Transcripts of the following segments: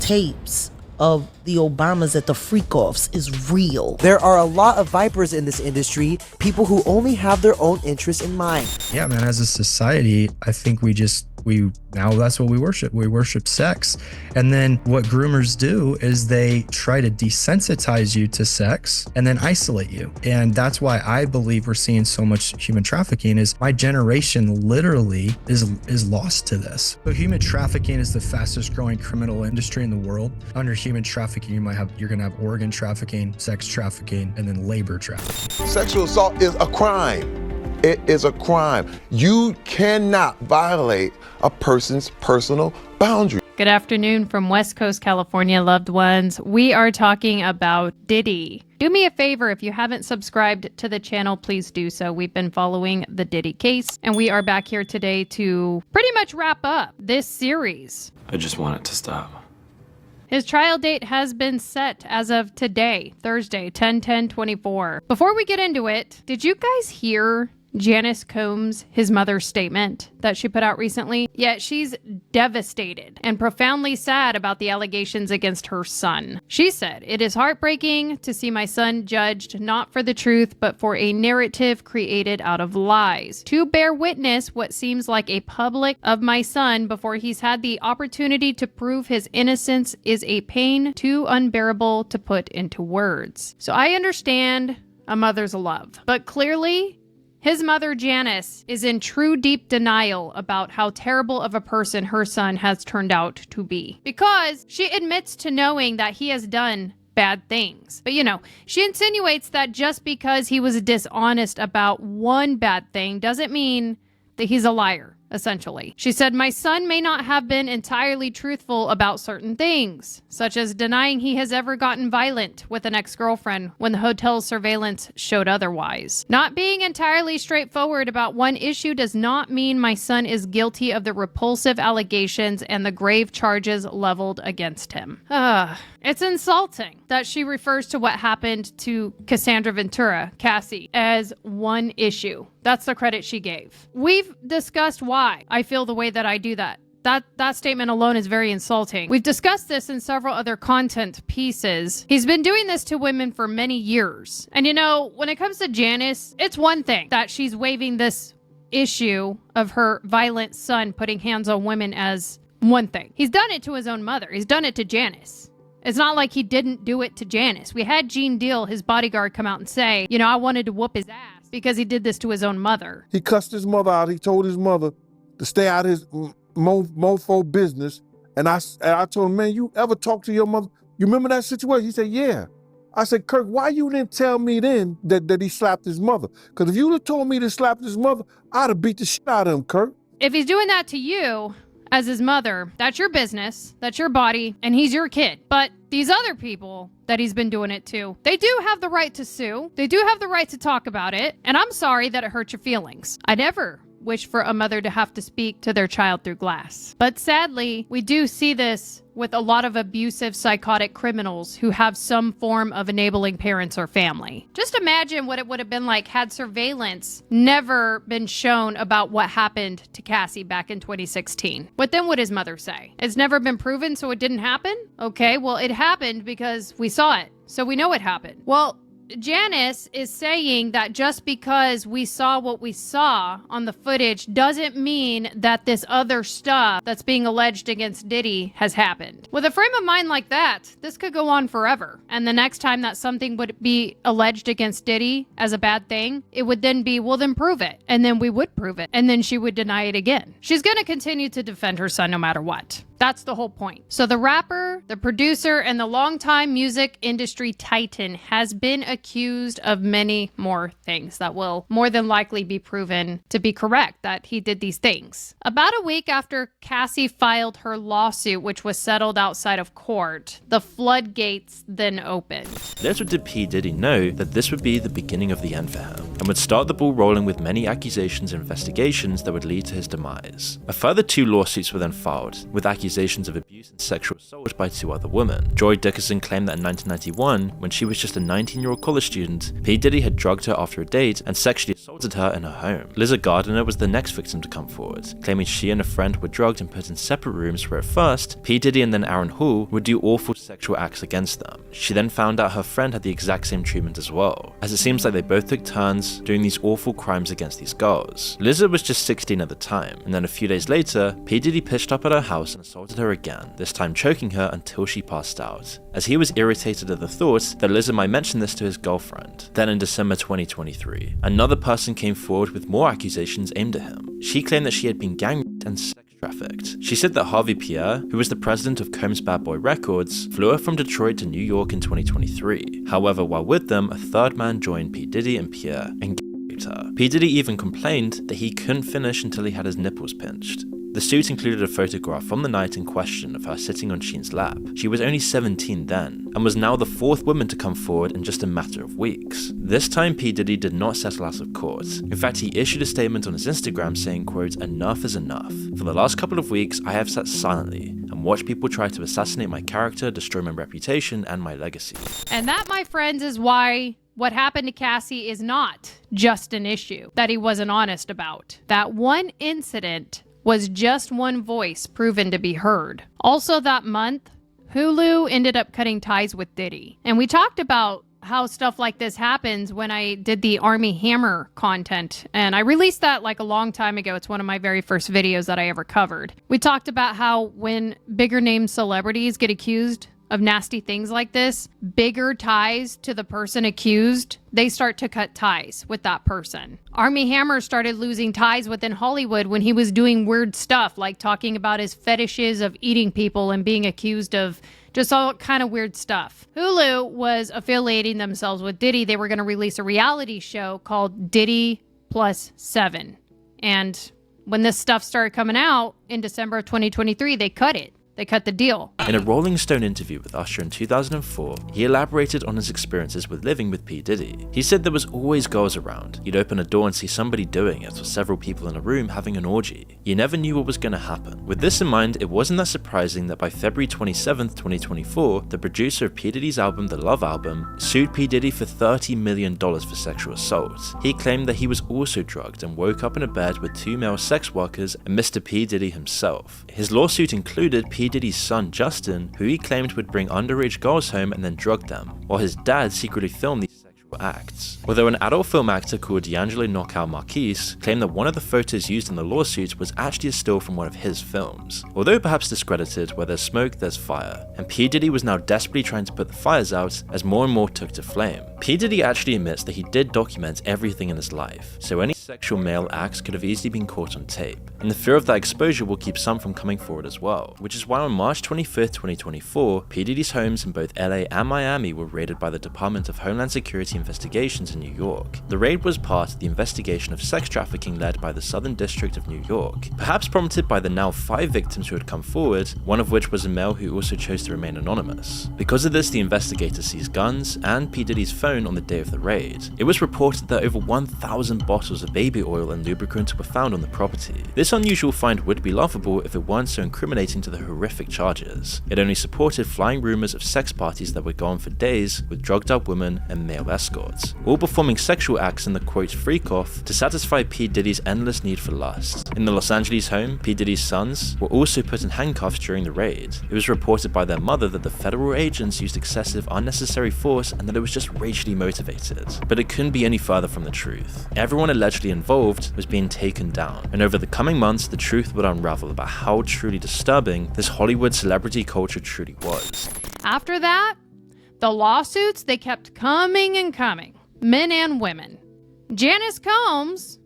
tapes of the Obamas at the freak-offs is real. There are a lot of vipers in this industry, people who only have their own interests in mind. Yeah, man, as a society, I think now that's what we worship. We worship sex. And then what groomers do is they try to desensitize you to sex and then isolate you. And that's why I believe we're seeing so much human trafficking. Is my generation literally is lost to this. So human trafficking is the fastest growing criminal industry in the world. Under human trafficking, you're gonna have organ trafficking, sex trafficking, and then labor trafficking. Sexual assault is a crime. It is a crime. You cannot violate a person's personal boundary. Good afternoon from West Coast, California, loved ones. We are talking about Diddy. Do me a favor, if you haven't subscribed to the channel, please do so. We've been following the Diddy case, and we are back here today to pretty much wrap up this series. I just want it to stop. His trial date has been set as of today, Thursday, 10/10/24. Before we get into it, did you guys hear Janice Combs, his mother's statement that she put out recently? Yeah, she's devastated and profoundly sad about the allegations against her son. She said, "It is heartbreaking to see my son judged not for the truth, but for a narrative created out of lies. To bear witness what seems like a public of my son before he's had the opportunity to prove his innocence is a pain too unbearable to put into words." So I understand a mother's love, but clearly his mother, Janice, is in true deep denial about how terrible of a person her son has turned out to be, because she admits to knowing that he has done bad things. But she insinuates that just because he was dishonest about one bad thing doesn't mean that he's a liar. Essentially, she said, "My son may not have been entirely truthful about certain things, such as denying he has ever gotten violent with an ex-girlfriend when the hotel's surveillance showed otherwise. Not being entirely straightforward about one issue does not mean my son is guilty of the repulsive allegations and the grave charges leveled against him." It's insulting that she refers to what happened to Cassandra Ventura, Cassie, as one issue. That's the credit she gave. We've discussed why I feel the way that I do that. That statement alone is very insulting. We've discussed this in several other content pieces. He's been doing this to women for many years. And when it comes to Janice, it's one thing that she's waving this issue of her violent son putting hands on women as one thing. He's done it to his own mother. He's done it to Janice. It's not like he didn't do it to Janice. We had Gene Deal, his bodyguard, come out and say, I wanted to whoop his ass because he did this to his own mother. He cussed his mother out. He told his mother to stay out of his mofo business. And I told him, "Man, you ever talk to your mother? You remember that situation?" He said, "Yeah." I said, "Kirk, why you didn't tell me then that he slapped his mother? Because if you would have told me to slap his mother, I'd have beat the shit out of him, Kirk." If he's doing that to you as his mother, that's your business, that's your body, and he's your kid. But these other people that he's been doing it to, they do have the right to sue. They do have the right to talk about it. And I'm sorry that it hurt your feelings. I never wish for a mother to have to speak to their child through glass. But sadly, we do see this with a lot of abusive, psychotic criminals who have some form of enabling parents or family. Just imagine what it would have been like had surveillance never been shown about what happened to Cassie back in 2016. What then would his mother say? It's never been proven, so it didn't happen? Okay, well, it happened because we saw it, so we know it happened. Well, Janice is saying that just because we saw what we saw on the footage doesn't mean that this other stuff that's being alleged against Diddy has happened. With a frame of mind like that, this could go on forever. And the next time that something would be alleged against Diddy as a bad thing, it would then be, well, then prove it. And then we would prove it. And then she would deny it again. She's going to continue to defend her son no matter what. That's the whole point. So the rapper, the producer, and the longtime music industry titan has been accused of many more things that will more than likely be proven to be correct, that he did these things. About a week after Cassie filed her lawsuit, which was settled outside of court, the floodgates then opened. Little did P. Diddy know that this would be the beginning of the end for her, and would start the ball rolling with many accusations and investigations that would lead to his demise. A further 2 lawsuits were then filed, with accusations accusations of abuse and sexual assault by 2 other women. Joy Dickerson claimed that in 1991, when she was just a 19-year-old college student, P. Diddy had drugged her after a date and sexually assaulted her in her home. Lizard Gardner was the next victim to come forward, claiming she and a friend were drugged and put in separate rooms where at first, P. Diddy and then Aaron Hall would do awful sexual acts against them. She then found out her friend had the exact same treatment as well, as it seems like they both took turns doing these awful crimes against these girls. Lizard was just 16 at the time, and then a few days later, P. Diddy pitched up at her house and assaulted her again, this time choking her until she passed out, as he was irritated at the thought that Lizard might mention this to his girlfriend. Then in December 2023, another person came forward with more accusations aimed at him. She claimed that she had been gang raped and sex trafficked. She said that Harvey Pierre, who was the president of Combs Bad Boy Records, flew her from Detroit to New York in 2023. However, while with them, a third man joined P. Diddy and Pierre and gang raped her. P. Diddy even complained that he couldn't finish until he had his nipples pinched. The suit included a photograph from the night in question of her sitting on Sheen's lap. She was only 17 then, and was now the 4th woman to come forward in just a matter of weeks. This time P. Diddy did not settle out of court. In fact, he issued a statement on his Instagram saying, quote, "Enough is enough. For the last couple of weeks, I have sat silently and watched people try to assassinate my character, destroy my reputation, and my legacy." And that, my friends, is why what happened to Cassie is not just an issue that he wasn't honest about. That one incident was just one voice proven to be heard. Also that month, Hulu ended up cutting ties with Diddy. And we talked about how stuff like this happens when I did the Army Hammer content. And I released that like a long time ago. It's one of my very first videos that I ever covered. We talked about how when bigger name celebrities get accused of nasty things like this, bigger ties to the person accused, they start to cut ties with that person. Army Hammer started losing ties within Hollywood when he was doing weird stuff, like talking about his fetishes of eating people and being accused of just all kind of weird stuff. Hulu was affiliating themselves with Diddy. They were going to release a reality show called Diddy Plus 7. And when this stuff started coming out in December of 2023, they cut it. They cut the deal. In a Rolling Stone interview with Usher in 2004, he elaborated on his experiences with living with P. Diddy. He said there was always girls around. You'd open a door and see somebody doing it, or several people in a room having an orgy. You never knew what was going to happen. With this in mind, it wasn't that surprising that by February 27th, 2024, the producer of P. Diddy's album, The Love Album, sued P. Diddy for $30 million for sexual assault. He claimed that he was also drugged and woke up in a bed with 2 male sex workers and Mr. P. Diddy himself. His lawsuit included P. Diddy's son Justin, who he claimed would bring underage girls home and then drug them, while his dad secretly filmed these sexual acts. Although an adult film actor called D'Angelo Knockout Marquise claimed that one of the photos used in the lawsuit was actually a still from one of his films. Although perhaps discredited, where there's smoke, there's fire, and P. Diddy was now desperately trying to put the fires out as more and more took to flame. P. Diddy actually admits that he did document everything in his life, so any sexual male acts could have easily been caught on tape, and the fear of that exposure will keep some from coming forward as well, which is why on March 25th, 2024, P. Diddy's homes in both LA and Miami were raided by the Department of Homeland Security Investigations in New York. The raid was part of the investigation of sex trafficking led by the Southern District of New York, perhaps prompted by the now 5 victims who had come forward, one of which was a male who also chose to remain anonymous. Because of this, the investigators seized guns and P. Diddy's phone on the day of the raid. It was reported that over 1,000 bottles of baby oil and lubricant were found on the property. This unusual find would be laughable if it weren't so incriminating to the horrific charges. It only supported flying rumors of sex parties that would go on for days with drugged up women and male escorts, all performing sexual acts in the quote freak off to satisfy P. Diddy's endless need for lust. In the Los Angeles home, P. Diddy's sons were also put in handcuffs during the raid. It was reported by their mother that the federal agents used excessive unnecessary force and that it was just racially motivated. But it couldn't be any further from the truth. Everyone allegedly involved was being taken down, and over the coming months the truth would unravel about how truly disturbing this Hollywood celebrity culture truly was. After that, the lawsuits, they kept coming and coming, men and women. Janice Combs,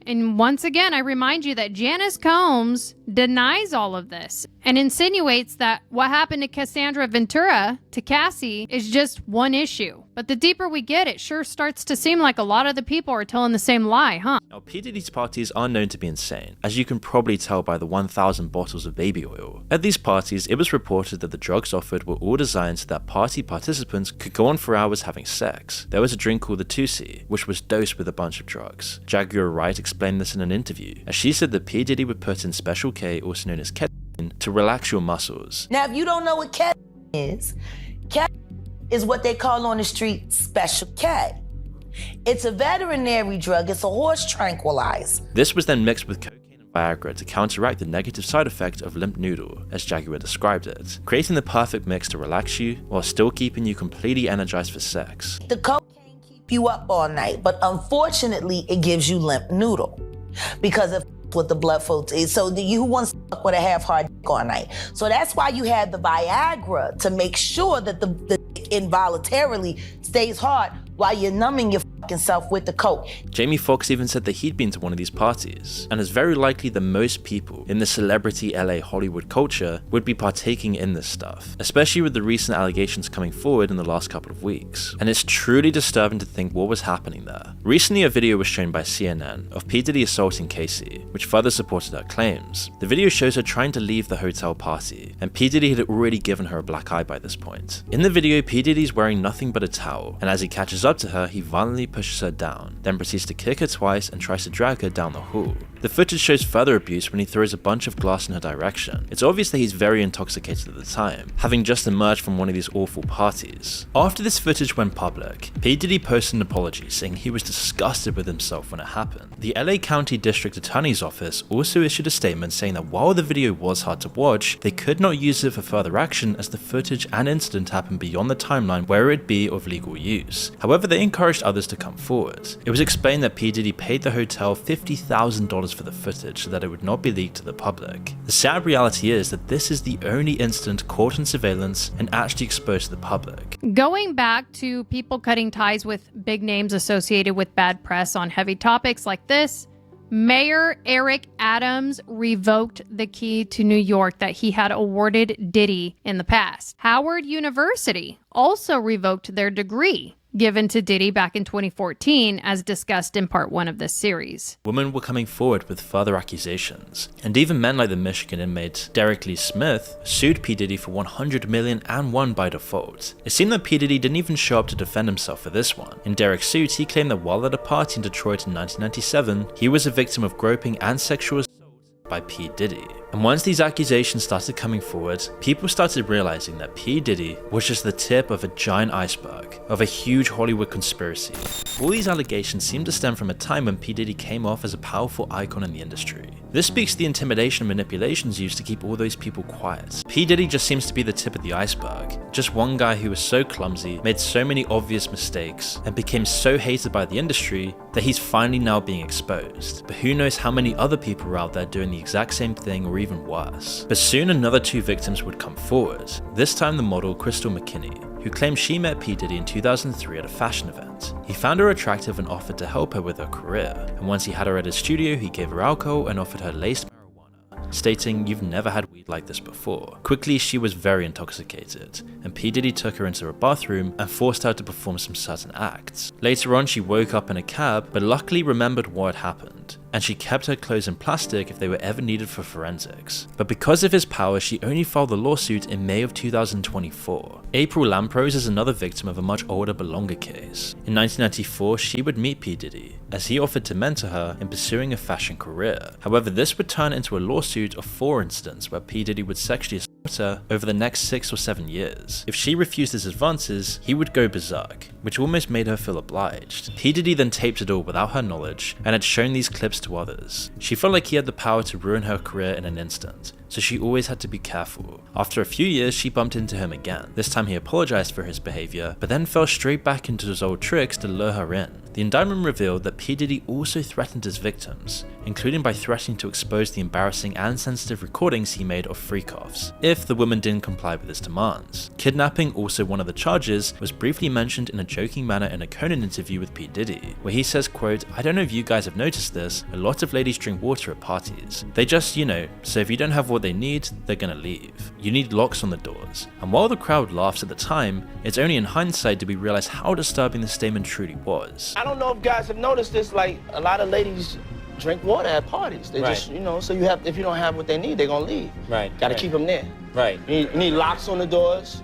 and once again I remind you that Janice Combs denies all of this and insinuates that what happened to Cassandra Ventura, to Cassie, is just one issue. But the deeper we get, it sure starts to seem like a lot of the people are telling the same lie, huh? Now, P. Diddy's parties are known to be insane, as you can probably tell by the 1,000 bottles of baby oil. At these parties, it was reported that the drugs offered were all designed so that party participants could go on for hours having sex. There was a drink called the Tusi, which was dosed with a bunch of drugs. Jaguar Wright explained this in an interview, as she said that P. Diddy would put in Special K, also known as ketamine, to relax your muscles. Now, if you don't know what Cat is what they call on the street Special K. It's a veterinary drug. It's a horse tranquilizer. This was then mixed with cocaine and Viagra to counteract the negative side effect of limp noodle, as Jaguar described it, creating the perfect mix to relax you while still keeping you completely energized for sex. The cocaine keep you up all night, but unfortunately, it gives you limp noodle because of what the blood flow is. So you want to fuck with a half-hard dick all night. So that's why you have the Viagra, to make sure that the dick involuntarily stays hard while you're numbing your fucking self with the coke. Jamie Foxx even said that he'd been to one of these parties, and is very likely that most people in the celebrity LA Hollywood culture would be partaking in this stuff, especially with the recent allegations coming forward in the last couple of weeks. And it's truly disturbing to think what was happening there. Recently, a video was shown by CNN of P. Diddy assaulting Casey, which further supported her claims. The video shows her trying to leave the hotel party, and P. Diddy had already given her a black eye by this point. In the video, P. Diddy's wearing nothing but a towel, and as he catches up to her, he violently pushes her down, then proceeds to kick her twice and tries to drag her down the hall. The footage shows further abuse when he throws a bunch of glass in her direction. It's obvious that he's very intoxicated at the time, having just emerged from one of these awful parties. After this footage went public, P. Diddy posted an apology saying he was disgusted with himself when it happened. The LA County District Attorney's Office also issued a statement saying that while the video was hard to watch, they could not use it for further action as the footage and incident happened beyond the timeline where it would be of legal use. However, they encouraged others to come forward. It was explained that P. Diddy paid the hotel $50,000 for the footage so that it would not be leaked to the public. The sad reality is that this is the only incident caught on surveillance and actually exposed to the public. Going back to people cutting ties with big names associated with bad press on heavy topics like this, Mayor Eric Adams revoked the key to New York that he had awarded Diddy in the past. Howard University also revoked their degree given to Diddy back in 2014, as discussed in part 1 of this series. Women were coming forward with further accusations, and even men like the Michigan inmate Derek Lee Smith sued P. Diddy for $100 million and won by default. It seemed that P. Diddy didn't even show up to defend himself for this one. In Derek's suit, he claimed that while at a party in Detroit in 1997, he was a victim of groping and sexual assault by P. Diddy. And once these accusations started coming forward, people started realizing that P. Diddy was just the tip of a giant iceberg of a huge Hollywood conspiracy. All these allegations seem to stem from a time when P. Diddy came off as a powerful icon in the industry. This speaks to the intimidation and manipulations used to keep all those people quiet. P. Diddy just seems to be the tip of the iceberg. Just one guy who was so clumsy, made so many obvious mistakes, and became so hated by the industry that he's finally now being exposed. But who knows how many other people are out there doing the exact same thing or even worse. But soon another 2 victims would come forward. This time the model Crystal McKinney, who claimed she met P. Diddy in 2003 at a fashion event. He found her attractive and offered to help her with her career, and once he had her at his studio, he gave her alcohol and offered her laced marijuana, stating, "You've never had weed like this before." Quickly, she was very intoxicated, and P. Diddy took her into a bathroom and forced her to perform some certain acts. Later on, she woke up in a cab, but luckily remembered what had happened, and she kept her clothes in plastic if they were ever needed for forensics. But because of his power, she only filed the lawsuit in May of 2024. April Lamprose is another victim of a much older but longer case. In 1994, she would meet P. Diddy, as he offered to mentor her in pursuing a fashion career. However, this would turn into a lawsuit of 4 incidents where P. Diddy would sexually assault her over the next 6 or 7 years. If she refused his advances, he would go berserk, which almost made her feel obliged. P. Diddy then taped it all without her knowledge and had shown these clips to others. She felt like he had the power to ruin her career in an instant, so she always had to be careful. After a few years, she bumped into him again. This time he apologized for his behavior, but then fell straight back into his old tricks to lure her in. The indictment revealed that P. Diddy also threatened his victims, including by threatening to expose the embarrassing and sensitive recordings he made of freak-offs, if the woman didn't comply with his demands. Kidnapping, also one of the charges, was briefly mentioned in a joking manner in a Conan interview with P. Diddy, where he says, quote, "I don't know if you guys have noticed this, a lot of ladies drink water at parties. They just, so if you don't have what they need, they're gonna leave. You need locks on the doors." And while the crowd laughs at the time, it's only in hindsight do we realize how disturbing the statement truly was. I don't know if guys have noticed this, like a lot of ladies drink water at parties. They just, so you have, if you don't have what they need, they're gonna leave. Right. Gotta keep them there. Right. You need locks on the doors.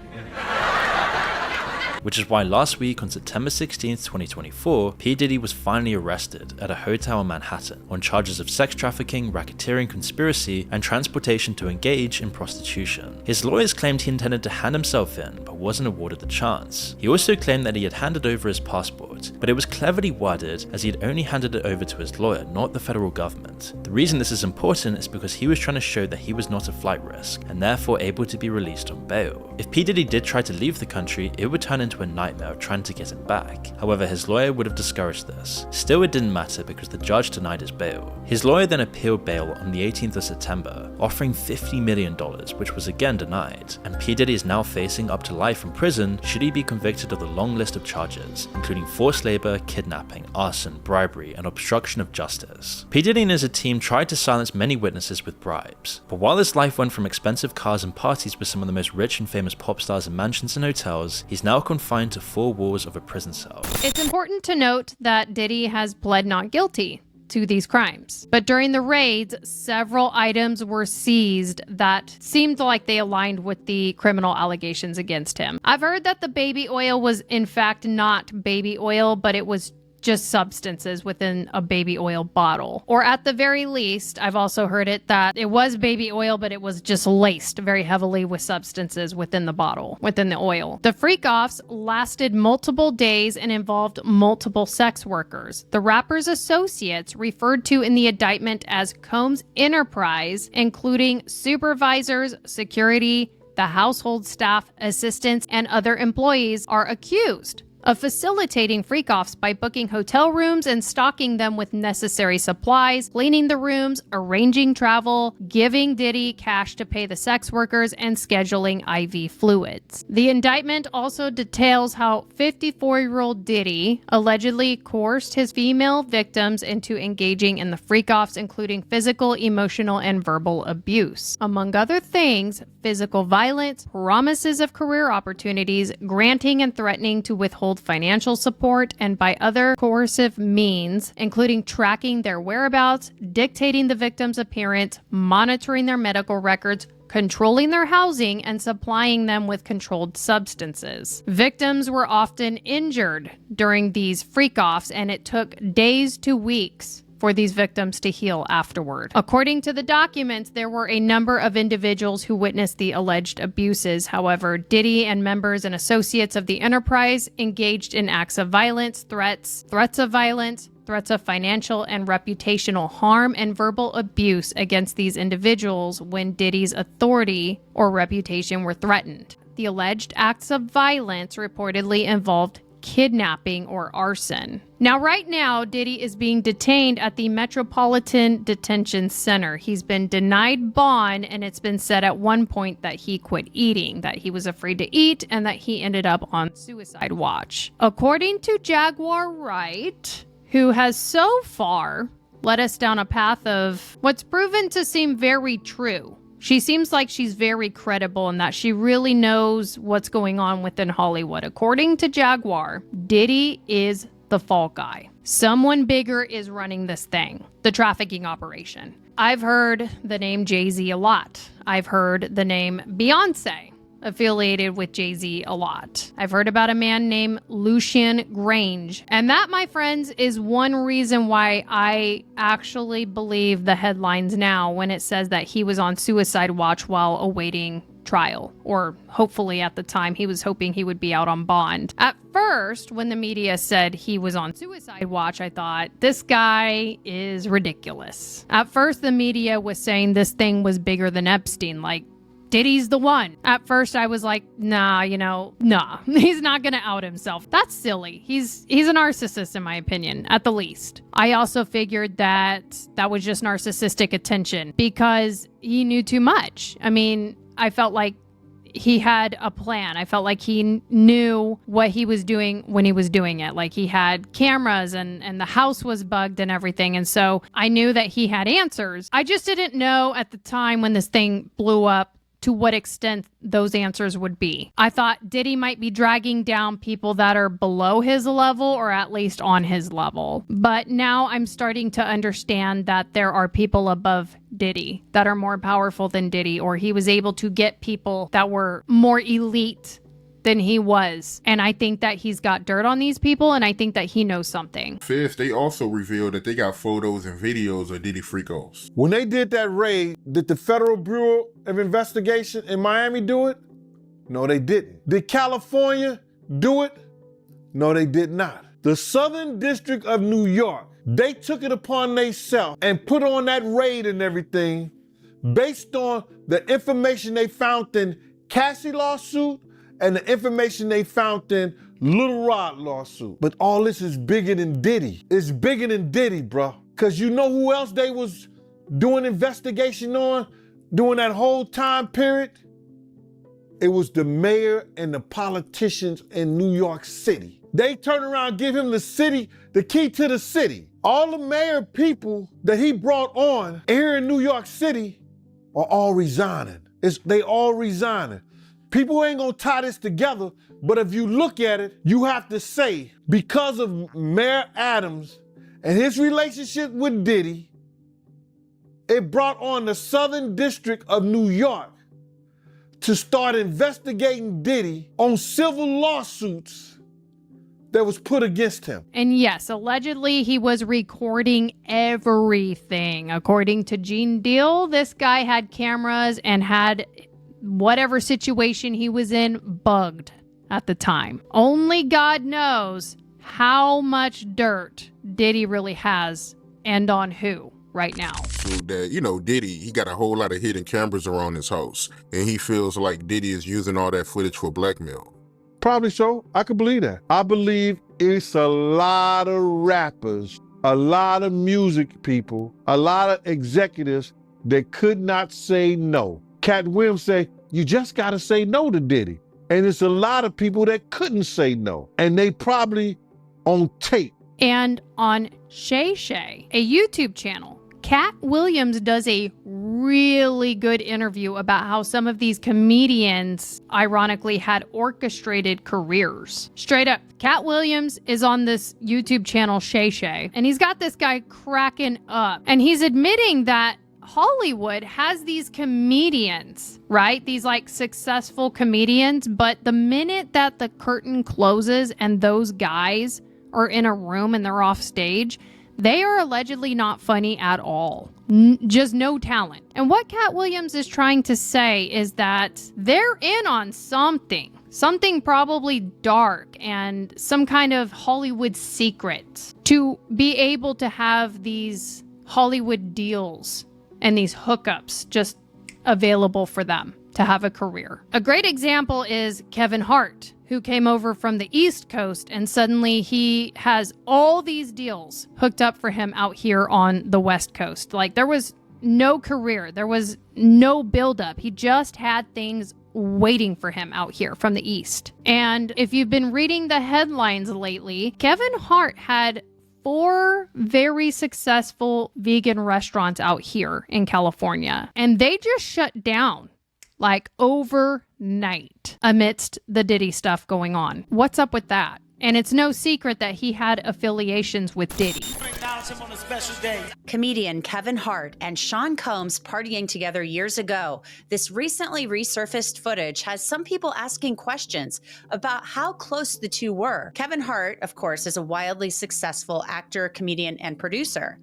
which is why last week on September 16th, 2024, P. Diddy was finally arrested at a hotel in Manhattan on charges of sex trafficking, racketeering, conspiracy, and transportation to engage in prostitution. His lawyers claimed he intended to hand himself in, but wasn't awarded the chance. He also claimed that he had handed over his passport, but it was cleverly worded as he had only handed it over to his lawyer, not the federal government. The reason this is important is because he was trying to show that he was not a flight risk, and therefore able to be released on bail. If P. Diddy did try to leave the country, it would turn into a nightmare of trying to get him back. However, his lawyer would have discouraged this. Still, it didn't matter because the judge denied his bail. His lawyer then appealed bail on the 18th of September, offering $50 million, which was again denied, and P. Diddy is now facing up to life in prison should he be convicted of the long list of charges, including forced labor, kidnapping, arson, bribery, and obstruction of justice. P. Diddy and his team tried to silence many witnesses with bribes, but while his life went from expensive cars and parties with some of the most rich and famous pop stars in mansions and hotels, he's now confined to 4 walls of a prison cell. It's important to note that Diddy has pled not guilty to these crimes. But during the raids, several items were seized that seemed like they aligned with the criminal allegations against him. I've heard that the baby oil was in fact not baby oil, but it was just substances within a baby oil bottle. Or at the very least, I've also heard it that it was baby oil, but it was just laced very heavily with substances within the bottle, within the oil. The freak-offs lasted multiple days and involved multiple sex workers. The rapper's associates, referred to in the indictment as Combs Enterprise, including supervisors, security, the household staff, assistants, and other employees, are accused of facilitating freak-offs by booking hotel rooms and stocking them with necessary supplies, cleaning the rooms, arranging travel, giving Diddy cash to pay the sex workers, and scheduling IV fluids. The indictment also details how 54-year-old Diddy allegedly coerced his female victims into engaging in the freak-offs, including physical, emotional, and verbal abuse. Among other things, physical violence, promises of career opportunities, granting and threatening to withhold financial support, and by other coercive means, including tracking their whereabouts, dictating the victim's appearance, monitoring their medical records, controlling their housing, and supplying them with controlled substances. Victims were often injured during these freak-offs, and it took days to weeks for these victims to heal afterward. According to the documents, there were a number of individuals who witnessed the alleged abuses. However, Diddy and members and associates of the enterprise engaged in acts of violence, threats of violence, threats of financial and reputational harm, and verbal abuse against these individuals when Diddy's authority or reputation were threatened. The alleged acts of violence reportedly involved kidnapping or arson. Now, right now, Diddy is being detained at the Metropolitan Detention Center. He's been denied bond, and it's been said at one point that he quit eating, that he was afraid to eat, and that he ended up on suicide watch. According to Jaguar Wright, who has so far led us down a path of what's proven to seem very true. She seems like she's very credible and that she really knows what's going on within Hollywood. According to Jaguar, Diddy is the fall guy. Someone bigger is running this thing, the trafficking operation. I've heard the name Jay-Z a lot. I've heard the name Beyonce affiliated with Jay-Z a lot. I've heard about a man named Lucian Grange. And that, my friends, is one reason why I actually believe the headlines now when it says that he was on suicide watch while awaiting trial, or hopefully at the time he was hoping he would be out on bond. At first, when the media said he was on suicide watch, I thought, this guy is ridiculous. At first, the media was saying this thing was bigger than Epstein, like Diddy's the one. At first, I was like, nah, he's not gonna out himself. That's silly. He's a narcissist, in my opinion, at the least. I also figured that was just narcissistic attention because he knew too much. I mean, I felt like he had a plan. I felt like he knew what he was doing when he was doing it. Like he had cameras and the house was bugged and everything. And so I knew that he had answers. I just didn't know at the time when this thing blew up to what extent those answers would be. I thought Diddy might be dragging down people that are below his level or at least on his level. But now I'm starting to understand that there are people above Diddy that are more powerful than Diddy, or he was able to get people that were more elite than he was. And I think that he's got dirt on these people, and I think that he knows something. Feds, they also revealed that they got photos and videos of Diddy freak-offs. When they did that raid, did the Federal Bureau of Investigation in Miami do it? No, they didn't. Did California do it? No, they did not. The Southern District of New York, they took it upon themselves and put on that raid and everything based on the information they found in Cassie lawsuit and the information they found in Little Rod lawsuit. But all this is bigger than Diddy. It's bigger than Diddy, bro. Cause you know who else they was doing investigation on during that whole time period? It was the mayor and the politicians in New York City. They turn around and give him the key to the city. All the mayor people that he brought on here in New York City are all resigning. They all resigning. People ain't gonna tie this together, but if you look at it, you have to say, because of Mayor Adams and his relationship with Diddy, it brought on the Southern District of New York to start investigating Diddy on civil lawsuits that was put against him. And yes, allegedly he was recording everything. According to Gene Deal, this guy had cameras and had whatever situation he was in bugged at the time. Only God knows how much dirt Diddy really has and on who right now. So that, Diddy, he got a whole lot of hidden cameras around his house, and he feels like Diddy is using all that footage for blackmail. Probably so. I could believe that. I believe it's a lot of rappers, a lot of music people, a lot of executives that could not say no. Cat Williams say, you just gotta say no to Diddy. And it's a lot of people that couldn't say no. And they probably on tape. And on Shay Shay, a YouTube channel, Cat Williams does a really good interview about how some of these comedians, ironically, had orchestrated careers. Straight up, Cat Williams is on this YouTube channel, Shay Shay, and he's got this guy cracking up. And he's admitting that Hollywood has these comedians, right? These like successful comedians, but the minute that the curtain closes and those guys are in a room and they're off stage, they are allegedly not funny at all. Just no talent. And what Cat Williams is trying to say is that they're in on something probably dark and some kind of Hollywood secret to be able to have these Hollywood deals and these hookups just available for them to have a career. A great example is Kevin Hart, who came over from the East Coast, and suddenly he has all these deals hooked up for him out here on the West Coast. Like, there was no career. There was no buildup. He just had things waiting for him out here from the East. And if you've been reading the headlines lately, Kevin Hart had 4 very successful vegan restaurants out here in California, and they just shut down like overnight amidst the Diddy stuff going on. What's up with that? And it's no secret that he had affiliations with Diddy. Comedian Kevin Hart and Sean Combs partying together years ago. This recently resurfaced footage has some people asking questions about how close the two were. Kevin Hart, of course, is a wildly successful actor, comedian, and producer.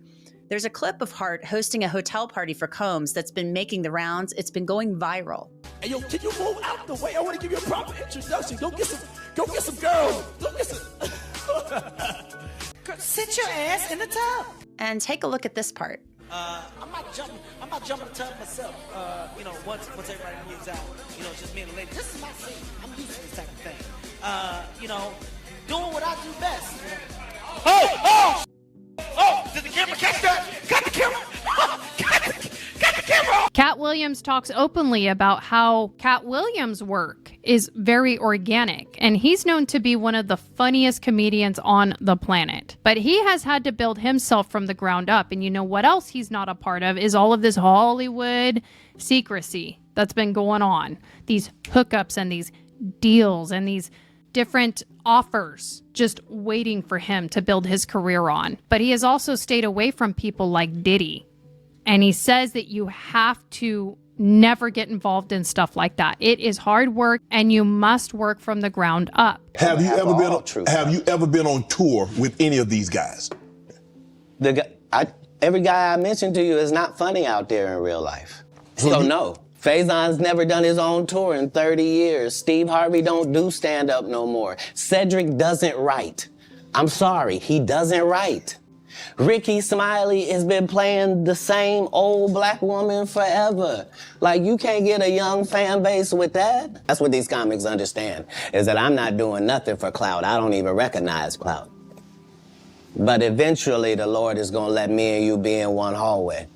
There's a clip of Hart hosting a hotel party for Combs that's been making the rounds. It's been going viral. Hey, yo, can you move out the way? I want to give you a proper introduction. Go get some girls. Go get some. Sit your ass in the tub. And take a look at this part. I'm not jumping the tub myself. Once everybody moves out, just me and the lady. This is my scene. I'm used to this type of thing. Doing what I do best. Oh, did the camera catch that? Got the camera. Got the camera. Cat Williams talks openly about how Cat Williams' work is very organic, and he's known to be one of the funniest comedians on the planet. But he has had to build himself from the ground up, and you know what else he's not a part of is all of this Hollywood secrecy that's been going on. These hookups and these deals and these different offers just waiting for him to build his career on. But he has also stayed away from people like Diddy. And he says that you have to never get involved in stuff like that. It is hard work, and you must work from the ground up. Have you ever been on tour with any of these guys? Every guy I mentioned to you is not funny out there in real life. So no. Faison's never done his own tour in 30 years. Steve Harvey don't do stand-up no more. Cedric doesn't write. I'm sorry, he doesn't write. Ricky Smiley has been playing the same old black woman forever. Like, you can't get a young fan base with that. That's what these comics understand, is that I'm not doing nothing for clout. I don't even recognize clout. But eventually, the Lord is gonna let me and you be in one hallway.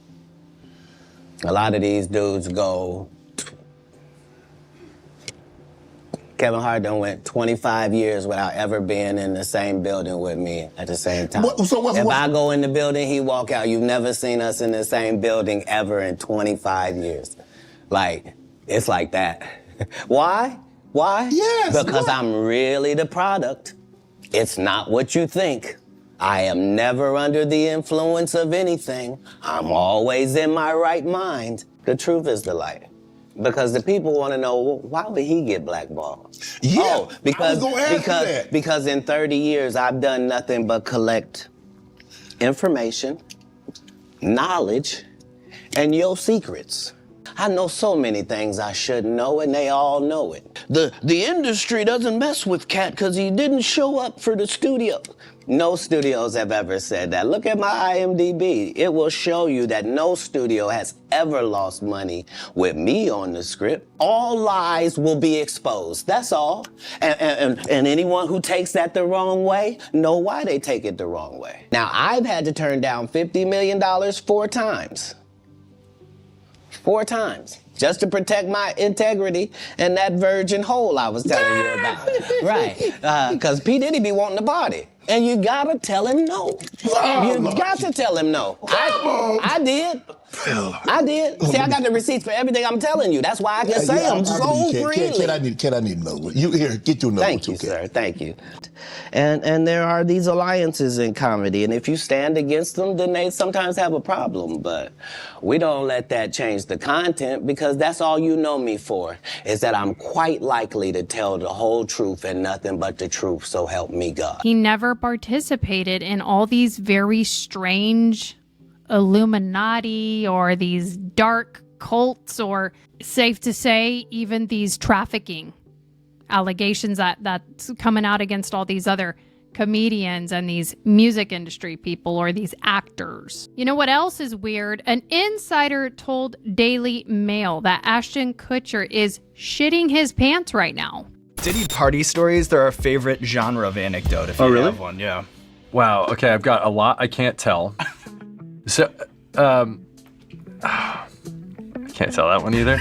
A lot of these dudes go. Kevin Hart done went 25 years without ever being in the same building with me at the same time. If I go in the building, he walk out. You've never seen us in the same building ever in 25 years. Like, it's like that. Why? Why? Yes. Because I'm really the product. It's not what you think. I am never under the influence of anything. I'm always in my right mind. The truth is the light. Because the people want to know, well, why would he get blackballed? Yeah, because in 30 years, I've done nothing but collect information, knowledge, and your secrets. I know so many things I shouldn't know, and they all know it. The industry doesn't mess with Cat because he didn't show up for the studio. No studios have ever said that. Look at my IMDb. It will show you that no studio has ever lost money with me on the script. All lies will be exposed. That's all. And anyone who takes that the wrong way, know why they take it the wrong way. Now, I've had to turn down $50 million 4 times. 4 times. Just to protect my integrity and that virgin hole I was telling you about. Right. Because P. Diddy be wanting to party. And you gotta tell him no. You got to tell him no. I did. I did. See, I got the receipts for everything I'm telling you. That's why I can say them so freely. Kid, I need another one. Here, get your number. Thank you, sir. Thank you. And there are these alliances in comedy, and if you stand against them, then they sometimes have a problem. But we don't let that change the content, because that's all you know me for, is that I'm quite likely to tell the whole truth and nothing but the truth, so help me God. He never participated in all these very strange Illuminati or these dark cults, or safe to say, even these trafficking allegations that's coming out against all these other comedians and these music industry people or these actors. You know what else is weird? An insider told Daily Mail that Ashton Kutcher is shitting his pants right now. Diddy party stories, they're our favorite genre of anecdote, if you have one, yeah. Wow, okay, I've got a lot I can't tell. So, I can't tell that one either.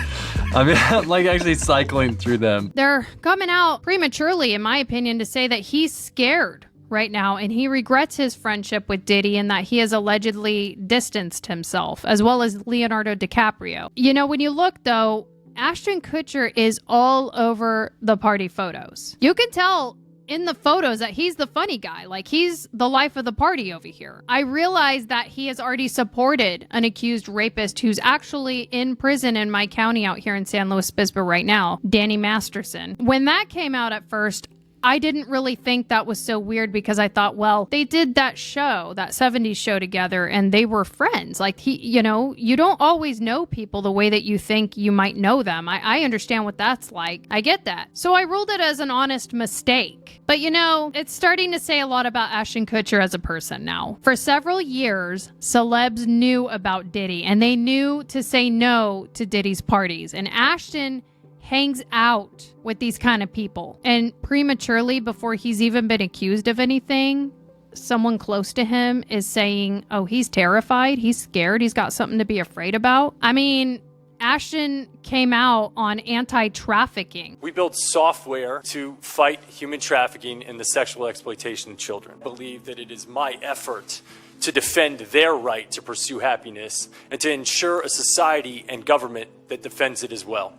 I mean, I'm like actually cycling through them. They're coming out prematurely, in my opinion, to say that he's scared right now and he regrets his friendship with Diddy and that he has allegedly distanced himself, as well as Leonardo DiCaprio. You know, when you look, though, Ashton Kutcher is all over the party photos. You can tell in the photos that he's the funny guy. Like, he's the life of the party over here. I realize that he has already supported an accused rapist who's actually in prison in my county out here in San Luis Obispo right now, Danny Masterson. When that came out at first, I didn't really think that was so weird, because I thought, well, they did that show, that 70s show together, and they were friends. Like, you know, you don't always know people the way that you think you might know them. I understand what that's like. I get that. So I ruled it as an honest mistake. But, you know, it's starting to say a lot about Ashton Kutcher as a person now. For several years, celebs knew about Diddy, and they knew to say no to Diddy's parties. And Ashton hangs out with these kind of people. And prematurely, before he's even been accused of anything, someone close to him is saying, oh, he's terrified, he's scared, he's got something to be afraid about. I mean, Ashton came out on anti-trafficking. We build software to fight human trafficking and the sexual exploitation of children. I believe that it is my effort to defend their right to pursue happiness and to ensure a society and government that defends it as well.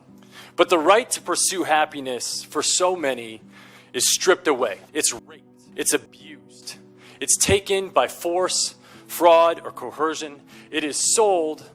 But the right to pursue happiness for so many is stripped away. It's raped. It's abused. It's taken by force, fraud, or coercion. It is sold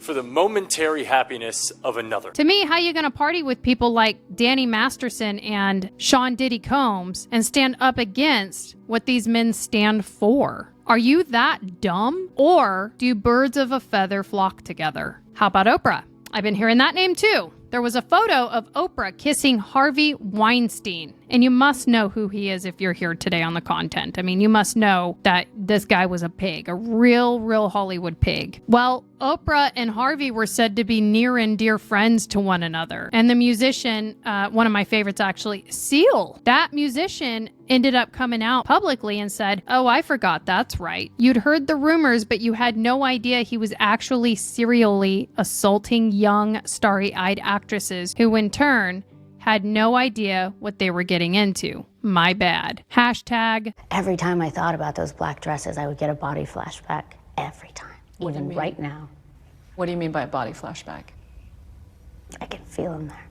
for the momentary happiness of another. To me, how you going to party with people like Danny Masterson and Sean Diddy Combs and stand up against what these men stand for? Are you that dumb? Or do birds of a feather flock together? How about Oprah? I've been hearing that name too. There was a photo of Oprah kissing Harvey Weinstein. And you must know who he is if you're here today on the content. I mean, you must know that this guy was a pig, a real Hollywood pig. Well, Oprah and Harvey were said to be near and dear friends to one another. And the musician, one of my favorites actually, Seal, that musician ended up coming out publicly and said, "Oh, I forgot, that's right. You'd heard the rumors, but you had no idea he was actually serially assaulting young, starry-eyed actresses who in turn had no idea what they were getting into. My bad." Hashtag. Every time I thought about those black dresses, I would get a body flashback. Every time. Even right now. What do you mean by a body flashback? I can feel them there.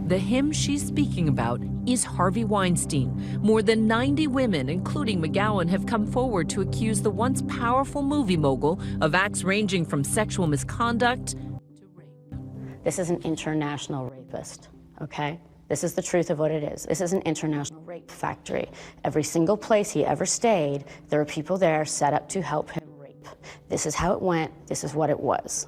The him she's speaking about is Harvey Weinstein. More than 90 women, including McGowan, have come forward to accuse the once powerful movie mogul of acts ranging from sexual misconduct. This is an international rapist, okay? This is the truth of what it is. This is an international rape factory. Every single place he ever stayed, there were people there set up to help him rape. This is how it went. This is what it was.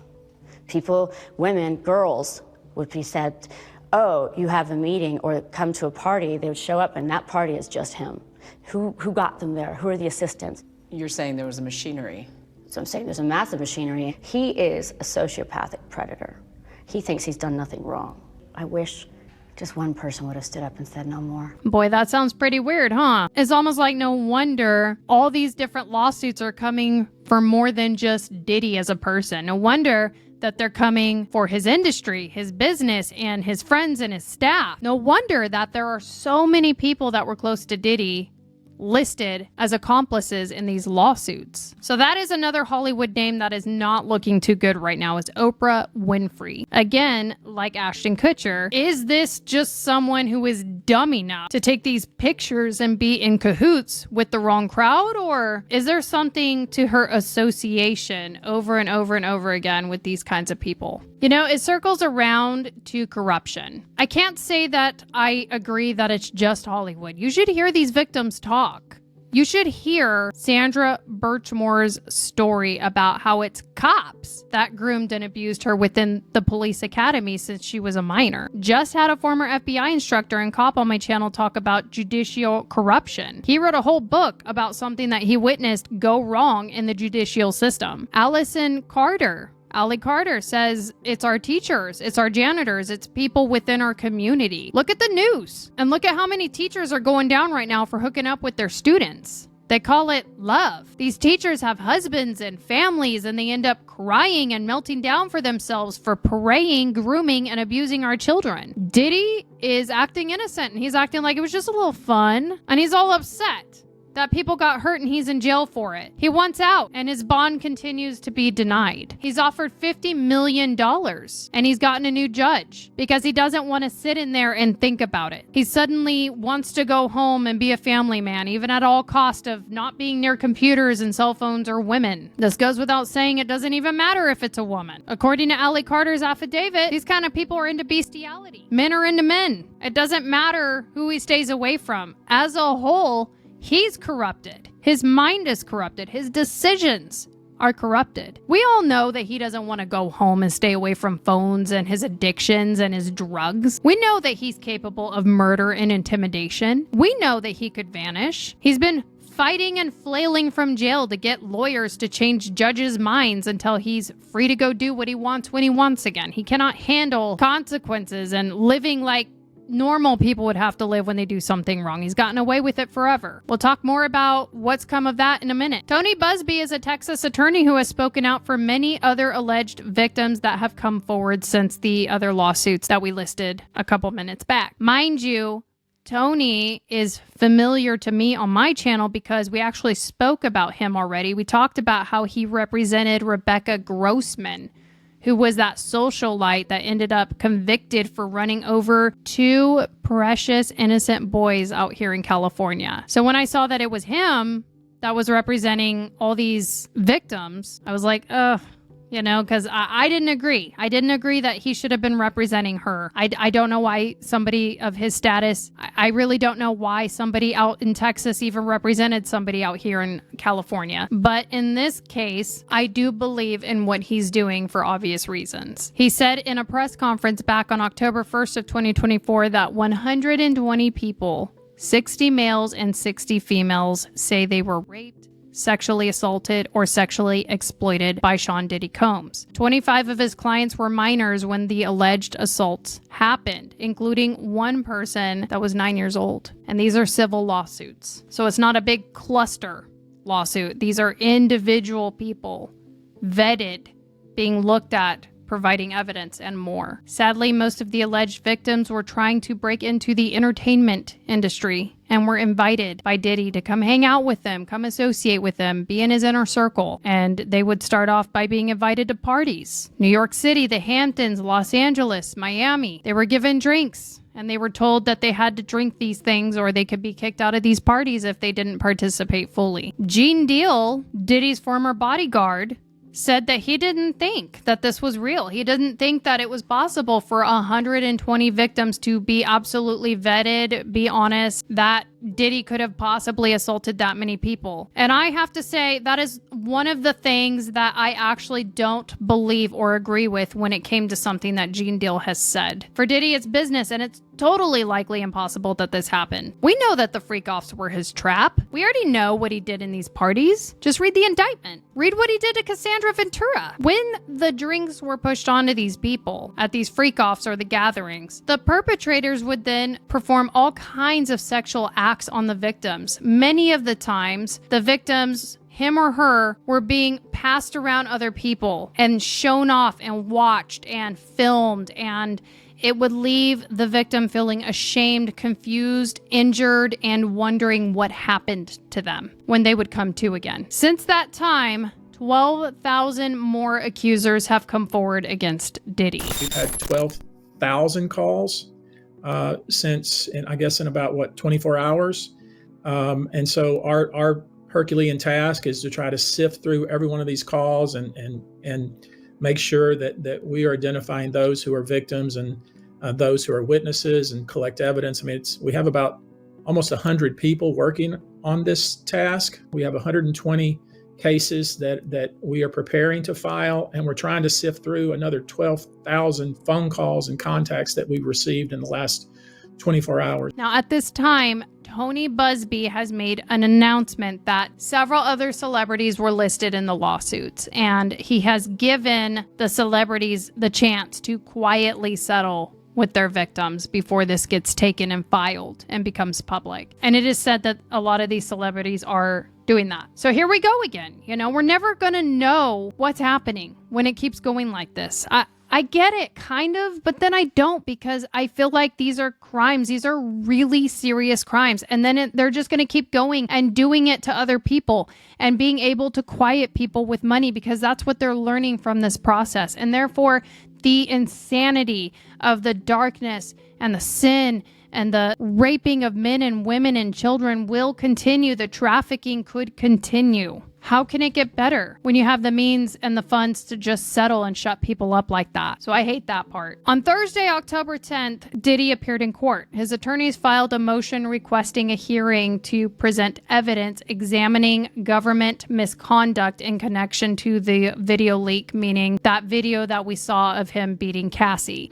People, women, girls would be said, "Oh, you have a meeting or come to a party." They would show up and that party is just him. Who got them there? Who are the assistants? You're saying there was a machinery. So I'm saying there's a massive machinery. He is a sociopathic predator. He thinks he's done nothing wrong. I wish just one person would have stood up and said no more. Boy, that sounds pretty weird, huh? It's almost like no wonder all these different lawsuits are coming for more than just Diddy as a person. No wonder that they're coming for his industry, his business, and his friends and his staff. No wonder that there are so many people that were close to Diddy listed as accomplices in these lawsuits. So that is another Hollywood name that is not looking too good right now, is Oprah Winfrey. Again, like Ashton Kutcher, is this just someone who is dumb enough to take these pictures and be in cahoots with the wrong crowd? Or is there something to her association over and over and over again with these kinds of people? You know, it circles around to corruption. I can't say that I agree that it's just Hollywood. You should hear these victims talk. You should hear Sandra Birchmore's story about how it's cops that groomed and abused her within the police academy since she was a minor. Just had a former FBI instructor and cop on my channel talk about judicial corruption. He wrote a whole book about something that he witnessed go wrong in the judicial system. Allie Carter says it's our teachers, it's our janitors, it's people within our community. Look at the news and look at how many teachers are going down right now for hooking up with their students. They call it love. These teachers have husbands and families and they end up crying and melting down for themselves for preying, grooming, and abusing our children. Diddy is acting innocent and he's acting like it was just a little fun and he's all upset that people got hurt and he's in jail for it. He wants out and his bond continues to be denied. He's offered $50 million and he's gotten a new judge because he doesn't want to sit in there and think about it. He suddenly wants to go home and be a family man, even at all cost of not being near computers and cell phones or women. This goes without saying, it doesn't even matter if it's a woman. According to Allie Carter's affidavit, these kind of people are into bestiality. Men are into men. It doesn't matter who he stays away from. As a whole, he's corrupted. His mind is corrupted. His decisions are corrupted. We all know that he doesn't want to go home and stay away from phones and his addictions and his drugs. We know that he's capable of murder and intimidation. We know that he could vanish. He's been fighting and flailing from jail to get lawyers to change judges' minds until he's free to go do what he wants when he wants again. He cannot handle consequences and living like normal people would have to live when they do something wrong. He's gotten away with it forever. We'll talk more about what's come of that in a minute. Tony Busby is a Texas attorney who has spoken out for many other alleged victims that have come forward since the other lawsuits that we listed a couple minutes back. Mind you, Tony is familiar to me on my channel because we actually spoke about him already. We talked about how he represented Rebecca Grossman, who was that socialite that ended up convicted for running over 2 precious innocent boys out here in California. So when I saw that it was him that was representing all these victims, I was like, ugh, you know, because I didn't agree. I didn't agree that he should have been representing her. I don't know why somebody of his status, I really don't know why somebody out in Texas even represented somebody out here in California. But in this case, I do believe in what he's doing for obvious reasons. He said in a press conference back on October 1st of 2024 that 120 people, 60 males and 60 females, say they were raped, sexually assaulted, or sexually exploited by Sean Diddy Combs. 25 of his clients were minors when the alleged assaults happened, including one person that was 9 years old. And these are civil lawsuits. So it's not a big cluster lawsuit. These are individual people, vetted, being looked at, providing evidence, and more. Sadly, most of the alleged victims were trying to break into the entertainment industry and were invited by Diddy to come hang out with them, come associate with them, be in his inner circle. And they would start off by being invited to parties. New York City, the Hamptons, Los Angeles, Miami. They were given drinks. And they were told that they had to drink these things or they could be kicked out of these parties if they didn't participate fully. Gene Deal, Diddy's former bodyguard, said that he didn't think that this was real. He didn't think that it was possible for 120 victims to be absolutely vetted, be honest, that Diddy could have possibly assaulted that many people. And I have to say that is one of the things that I actually don't believe or agree with when it came to something that Gene Deal has said. For Diddy, it's business, and it's totally likely impossible that this happened. We know that the freak-offs were his trap. We already know what he did in these parties. Just read the indictment. Read what he did to Cassandra Ventura. When the drinks were pushed onto these people at these freak-offs or the gatherings, the perpetrators would then perform all kinds of sexual acts on the victims. Many of the times, the victims, him or her, were being passed around other people and shown off and watched and filmed, and it would leave the victim feeling ashamed, confused, injured, and wondering what happened to them when they would come to again. Since that time, 12,000 more accusers have come forward against Diddy. We've had 12,000 calls since, in about 24 hours. And so our Herculean task is to try to sift through every one of these calls and make sure that we are identifying those who are victims and those who are witnesses and collect evidence. I mean, we have about almost 100 people working on this task. We have 120 cases that we are preparing to file, and we're trying to sift through another 12,000 phone calls and contacts that we've received in the last 24 hours. Now, at this time, Tony Busby has made an announcement that several other celebrities were listed in the lawsuits, and he has given the celebrities the chance to quietly settle with their victims before this gets taken and filed and becomes public. And it is said that a lot of these celebrities are doing that. So here we go again. You know, we're never going to know what's happening when it keeps going like this. I get it, kind of, but then I don't, because I feel like these are crimes. These are really serious crimes. And then they're just going to keep going and doing it to other people and being able to quiet people with money, because that's what they're learning from this process. And therefore, the insanity of the darkness and the sin and the raping of men and women and children will continue. The trafficking could continue. How can it get better when you have the means and the funds to just settle and shut people up like that? So I hate that part. On Thursday, October 10th, Diddy appeared in court. His attorneys filed a motion requesting a hearing to present evidence examining government misconduct in connection to the video leak, meaning that video that we saw of him beating Cassie.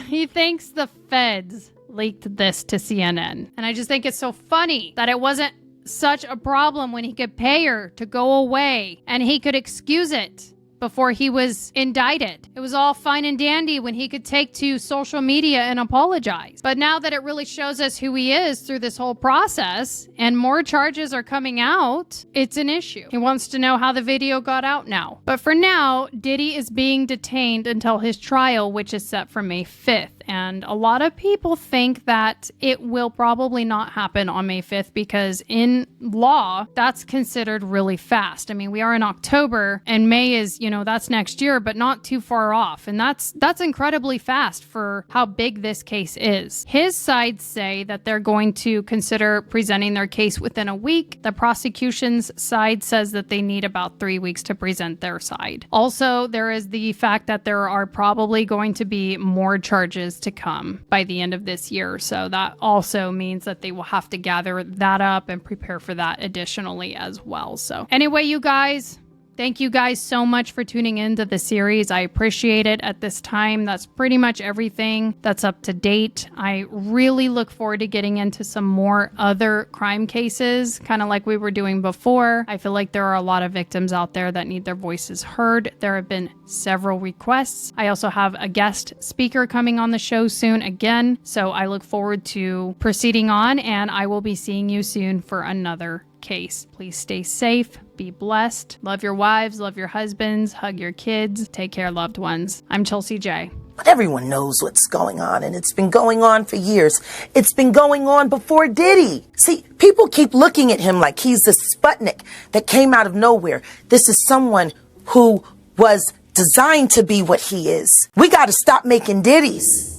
He thinks the feds leaked this to CNN. And I just think it's so funny that it wasn't such a problem when he could pay her to go away and he could excuse it before he was indicted. It was all fine and dandy when he could take to social media and apologize. But now that it really shows us who he is through this whole process and more charges are coming out, it's an issue. He wants to know how the video got out now. But for now, Diddy is being detained until his trial, which is set for May 5th. And a lot of people think that it will probably not happen on May 5th because in law, that's considered really fast. I mean, we are in October and May is, that's next year, but not too far off. And that's incredibly fast for how big this case is. His side say that they're going to consider presenting their case within a week. The prosecution's side says that they need about 3 weeks to present their side. Also, there is the fact that there are probably going to be more charges to come by the end of this year. So that also means that they will have to gather that up and prepare for that additionally as well. So anyway, you guys, thank you guys so much for tuning into the series. I appreciate it at this time. That's pretty much everything that's up to date. I really look forward to getting into some more other crime cases, kind of like we were doing before. I feel like there are a lot of victims out there that need their voices heard. There have been several requests. I also have a guest speaker coming on the show soon again. So I look forward to proceeding on, and I will be seeing you soon for another case. Please stay safe, be blessed, love your wives, love your husbands, hug your kids, take care of loved ones. I'm Chelsea J. But everyone knows what's going on, and it's been going on for years. It's been going on before Diddy. See, people keep looking at him like he's the Sputnik that came out of nowhere. This is someone who was designed to be what he is. We got to stop making Diddies.